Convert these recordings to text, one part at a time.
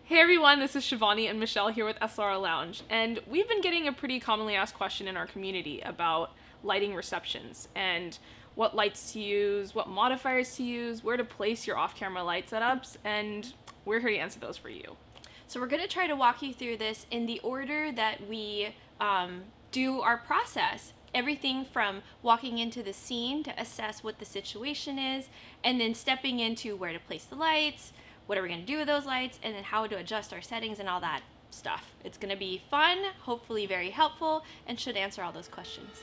Hey everyone, this is Shivani and Michelle here with SLR Lounge, and we've been getting a pretty commonly asked question in our community about lighting receptions and what lights to use, what modifiers to use, where to place your off-camera light setups, and we're here to answer those for you. So we're going to try to walk you through this in the order that we do our process. Everything from walking into the scene to assess what the situation is, and then stepping into where to place the lights, what are we going to do with those lights, and then how to adjust our settings and all that stuff. It's going to be fun, hopefully very helpful, and should answer all those questions.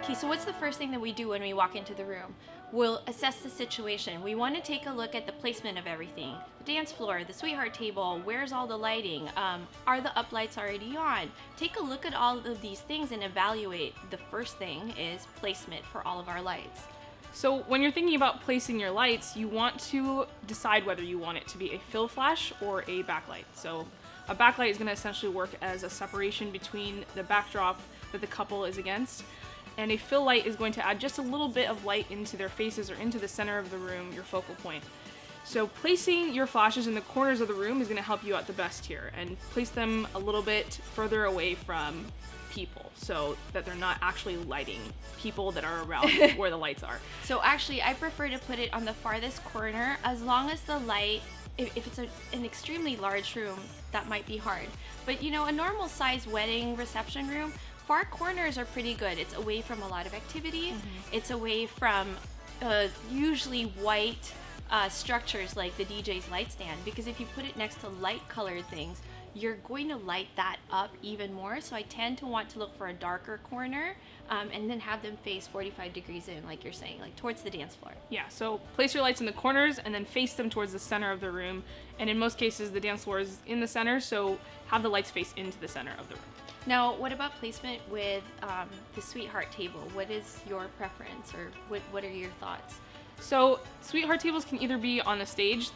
Okay, so what's the first thing that we do when we walk into the room? We'll assess the situation. We want to take a look at the placement of everything. The dance floor, the sweetheart table, where's all the lighting? Are the up lights already on? Take a look at all of these things and evaluate. The first thing is placement for all of our lights. So when you're thinking about placing your lights, you want to decide whether you want it to be a fill flash or a backlight. So a backlight is going to essentially work as a separation between the backdrop that the couple is against, and a fill light is going to add just a little bit of light into their faces or into the center of the room, your focal point. So placing your flashes in the corners of the room is going to help you out the best here, and place them a little bit further away from people so that they're not actually lighting people that are around where the lights are. So actually, I prefer to put it on the farthest corner, as long as the light, if it's an extremely large room, that might be hard. But you know, a normal size wedding reception room, far corners are pretty good. It's away from a lot of activity. It's away from usually white structures like the DJ's light stand, because if you put it next to light colored things, you're going to light that up even more. So I tend to want to look for a darker corner and then have them face 45 degrees in, like you're saying, like towards the dance floor. Yeah, so place your lights in the corners and then face them towards the center of the room. And in most cases, the dance floor is in the center, so have the lights face into the center of the room. Now, what about placement with the sweetheart table? What is your preference, or what are your thoughts? So sweetheart tables can either be on the stage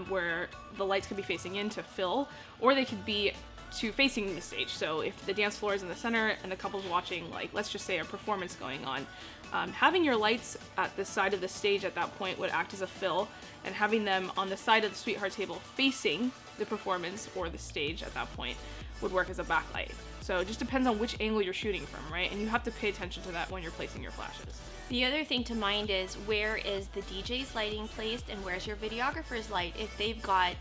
where the lights could be facing in to fill, or they could be facing the stage. So if the dance floor is in the center and the couple's watching, like, let's just say a performance going on, having your lights at the side of the stage at that point would act as a fill, and having them on the side of the sweetheart table facing the performance or the stage at that point would work as a backlight. So it just depends on which angle you're shooting from, right? And you have to pay attention to that when you're placing your flashes. The other thing to mind is, where is the DJ's lighting placed, and where's your videographer's light if they've got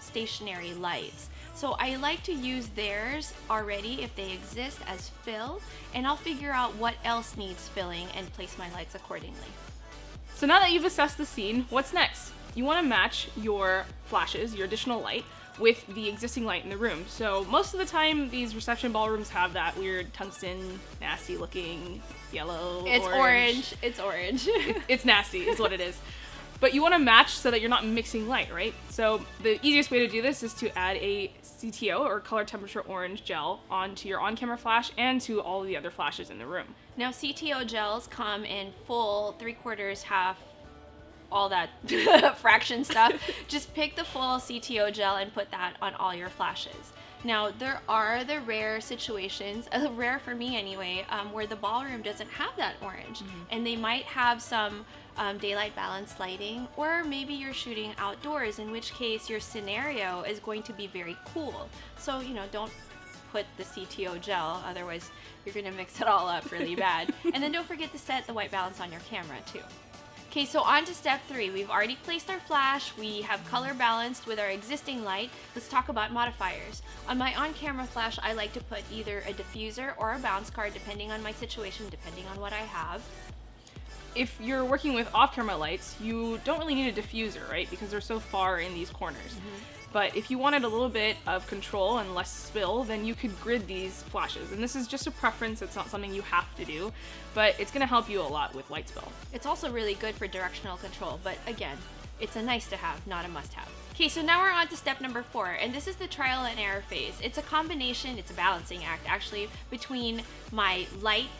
stationary lights. So I like to use theirs already if they exist as fill, and I'll figure out what else needs filling and place my lights accordingly. So now that you've assessed the scene, what's next? You want to match your flashes, your additional light, with the existing light in the room. So most of the time, these reception ballrooms have that weird tungsten, nasty looking yellow, It's orange. It's nasty, is what it is. But you want to match so that you're not mixing light, right? So the easiest way to do this is to add a CTO, or color temperature orange gel, onto your on-camera flash and to all of the other flashes in the room. Now, CTO gels come in full, 3/4, half, all that fraction stuff. Just pick the full CTO gel and put that on all your flashes. Now, there are the rare situations, rare for me anyway, where the ballroom doesn't have that orange, and they might have some daylight balanced lighting, or maybe you're shooting outdoors, in which case your scenario is going to be very cool. So, you know, don't put the CTO gel, otherwise you're going to mix it all up really bad. And then don't forget to set the white balance on your camera too. Okay, so on to step 3. We've already placed our flash, we have color balanced with our existing light. Let's talk about modifiers. On my on-camera flash, I like to put either a diffuser or a bounce card, depending on my situation, depending on what I have. If you're working with off-camera lights, you don't really need a diffuser, right? Because they're so far in these corners. But if you wanted a little bit of control and less spill, then you could grid these flashes. And this is just a preference, it's not something you have to do, but it's gonna help you a lot with light spill. It's also really good for directional control, but again, it's a nice to have, not a must have. Okay, so now we're on to step number 4, and this is the trial and error phase. It's a combination, it's a balancing act actually, between my light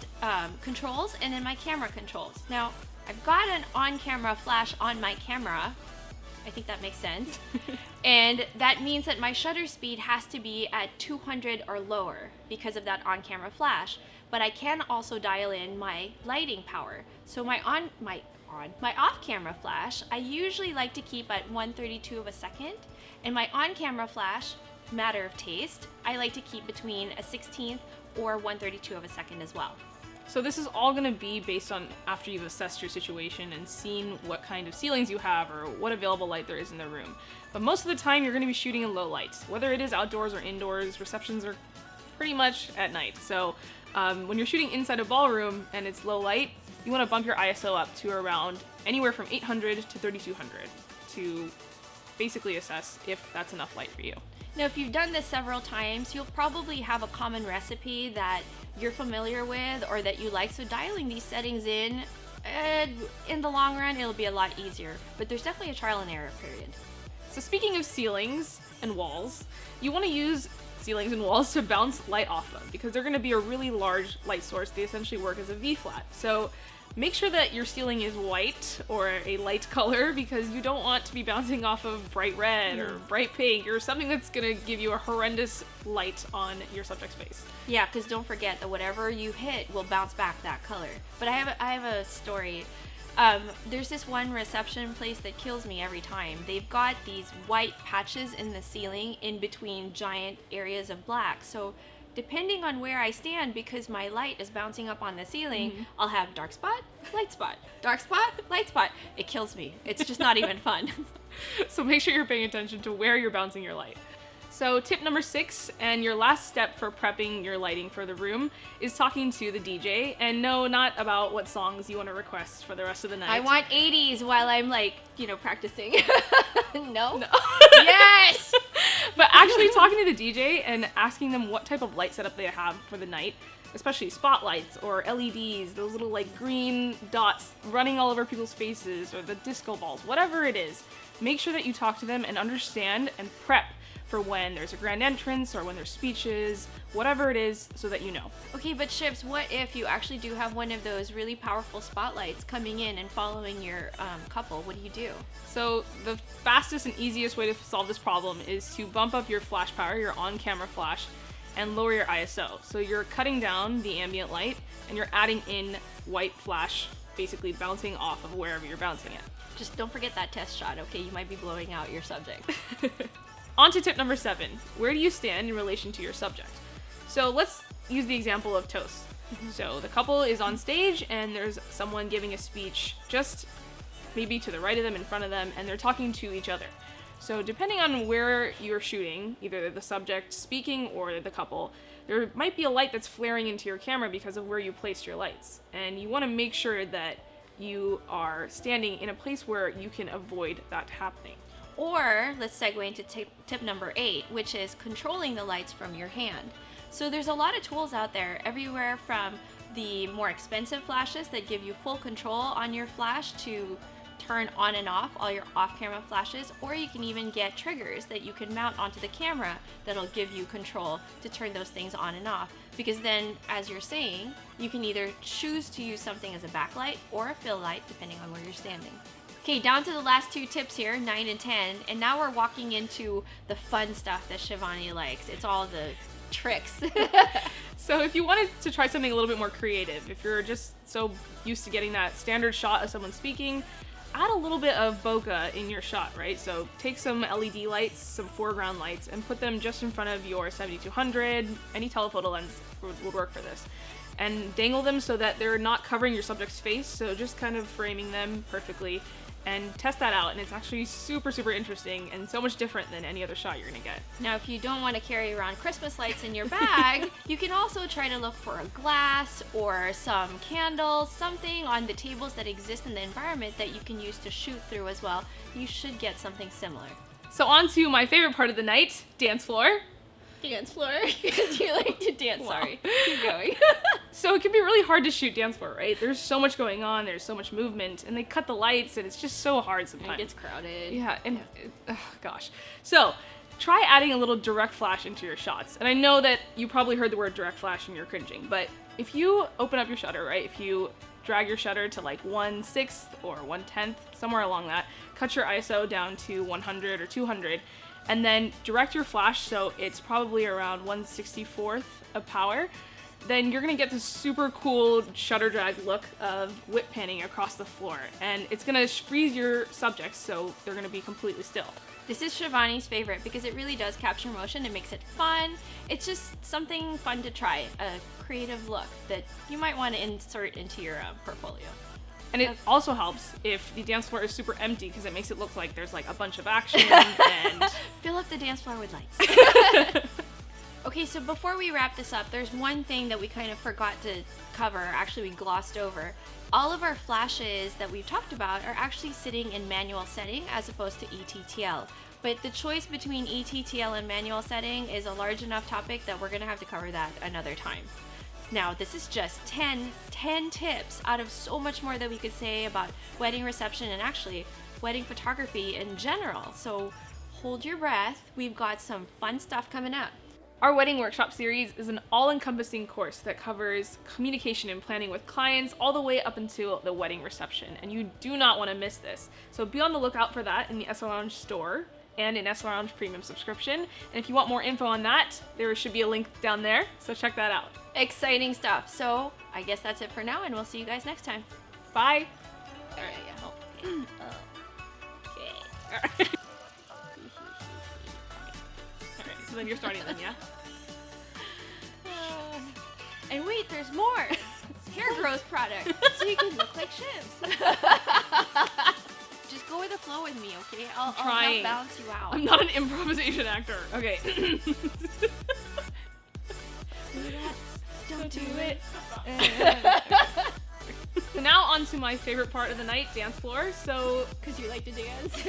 controls and then my camera controls. Now, I've got an on-camera flash on my camera. I think that makes sense. And that means that my shutter speed has to be at 200 or lower because of that on-camera flash. but I can also dial in my lighting power. So my off-camera flash, I usually like to keep at 1/32 of a second, and my on-camera flash, matter of taste, I like to keep between a 16th or 1/32 of a second as well. So this is all going to be based on after you've assessed your situation and seen what kind of ceilings you have or what available light there is in the room. But most of the time you're going to be shooting in low lights. Whether it is outdoors or indoors, receptions are pretty much at night. So when you're shooting inside a ballroom and it's low light, you want to bump your ISO up to around anywhere from 800 to 3200 to basically assess if that's enough light for you. Now, if you've done this several times, you'll probably have a common recipe that you're familiar with or that you like. So dialing these settings in the long run, it'll be a lot easier. But there's definitely a trial and error period. So speaking of ceilings and walls, you want to use ceilings and walls to bounce light off them because they're going to be a really large light source. They essentially work as a V-flat. So make sure that your ceiling is white or a light color because you don't want to be bouncing off of bright red or bright pink or something that's going to give you a horrendous light on your subject's face. Yeah, because don't forget that whatever you hit will bounce back that color. But I have a story. There's this one reception place that kills me every time. They've got these white patches in the ceiling in between giant areas of black. So depending on where I stand, because my light is bouncing up on the ceiling, I'll have dark spot, light spot, dark spot, light spot. It kills me. It's just not even fun. So make sure you're paying attention to where you're bouncing your light. So tip number 6, and your last step for prepping your lighting for the room, is talking to the DJ. And no, not about what songs you want to request for the rest of the night. I want 80s while I'm practicing. No? Yes! But actually talking to the DJ and asking them what type of light setup they have for the night, especially spotlights or LEDs, those little green dots running all over people's faces, or the disco balls, whatever it is. Make sure that you talk to them and understand and prep for when there's a grand entrance or when there's speeches, whatever it is, so that you know. Okay, but Ships, what if you actually do have one of those really powerful spotlights coming in and following your couple? What do you do? So the fastest and easiest way to solve this problem is to bump up your flash power, your on-camera flash, and lower your ISO. So you're cutting down the ambient light and you're adding in white flash, basically bouncing off of wherever you're bouncing it. Just don't forget that test shot, okay? You might be blowing out your subject. On to tip number 7. Where do you stand in relation to your subject? So let's use the example of toast. So the couple is on stage and there's someone giving a speech just maybe to the right of them, in front of them, and they're talking to each other. So depending on where you're shooting, either the subject speaking or the couple, there might be a light that's flaring into your camera because of where you placed your lights. And you want to make sure that you are standing in a place where you can avoid that happening. Or let's segue into tip number 8, which is controlling the lights from your hand. So there's a lot of tools out there, everywhere from the more expensive flashes that give you full control on your flash to turn on and off all your off-camera flashes, or you can even get triggers that you can mount onto the camera that'll give you control to turn those things on and off. Because then, as you're saying, you can either choose to use something as a backlight or a fill light, depending on where you're standing. Okay, down to the last 2 tips here, 9 and 10, and now we're walking into the fun stuff that Shivani likes. It's all the tricks. So if you wanted to try something a little bit more creative, if you're just so used to getting that standard shot of someone speaking, add a little bit of bokeh in your shot, right? So take some LED lights, some foreground lights, and put them just in front of your 7200. Any telephoto lens would work for this. And dangle them so that they're not covering your subject's face, so just kind of framing them perfectly. And test that out, and it's actually super, super interesting and so much different than any other shot you're gonna get. Now, if you don't want to carry around Christmas lights in your bag, you can also try to look for a glass or some candles, something on the tables that exist in the environment that you can use to shoot through as well. You should get something similar. So on to my favorite part of the night, dance floor. Dance floor? Do you like to dance? Wow. Sorry, keep going. So it can be really hard to shoot dance floor, right? There's so much going on, there's so much movement, and they cut the lights, and it's just so hard sometimes. It gets crowded. Yeah, and gosh. So try adding a little direct flash into your shots. And I know that you probably heard the word direct flash and you're cringing, but if you open up your shutter, right? If you drag your shutter to 1/6 or 1/10, somewhere along that, cut your ISO down to 100 or 200, and then direct your flash so it's probably around 1/64th of power. then you're gonna get this super cool shutter drag look of whip panning across the floor. And it's gonna freeze your subjects so they're gonna be completely still. This is Shivani's favorite because it really does capture motion. It makes it fun. It's just something fun to try, a creative look that you might want to insert into your portfolio. And it also helps if the dance floor is super empty because it makes it look like there's like a bunch of action and fill up the dance floor with lights. Okay, so before we wrap this up, there's one thing that we kind of forgot to cover, actually we glossed over. All of our flashes that we've talked about are actually sitting in manual setting as opposed to ETTL. But the choice between ETTL and manual setting is a large enough topic that we're gonna have to cover that another time. Now, this is just 10 tips out of so much more that we could say about wedding reception and actually wedding photography in general. So hold your breath, we've got some fun stuff coming up. Our wedding workshop series is an all-encompassing course that covers communication and planning with clients all the way up until the wedding reception, and you do not want to miss this. So be on the lookout for that in the SL Lounge store and in SL Lounge Premium subscription. And if you want more info on that, there should be a link down there, so check that out. Exciting stuff. So I guess that's it for now, and we'll see you guys next time. Bye! Alright, Okay. Alright. So then you're starting then, yeah? And wait, there's more! Hair growth product, so you can look like Shivs. Just go with the flow with me, okay? I'll help balance you out. I'm not an improvisation actor. Okay. Don't do it. So now on to my favorite part of the night, dance floor. So, because you like to dance.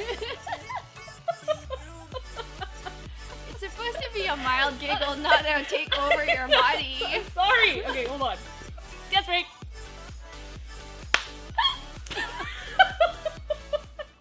It's supposed to be a mild giggle, not a take over your body. Sorry. Okay, hold on. Dance break.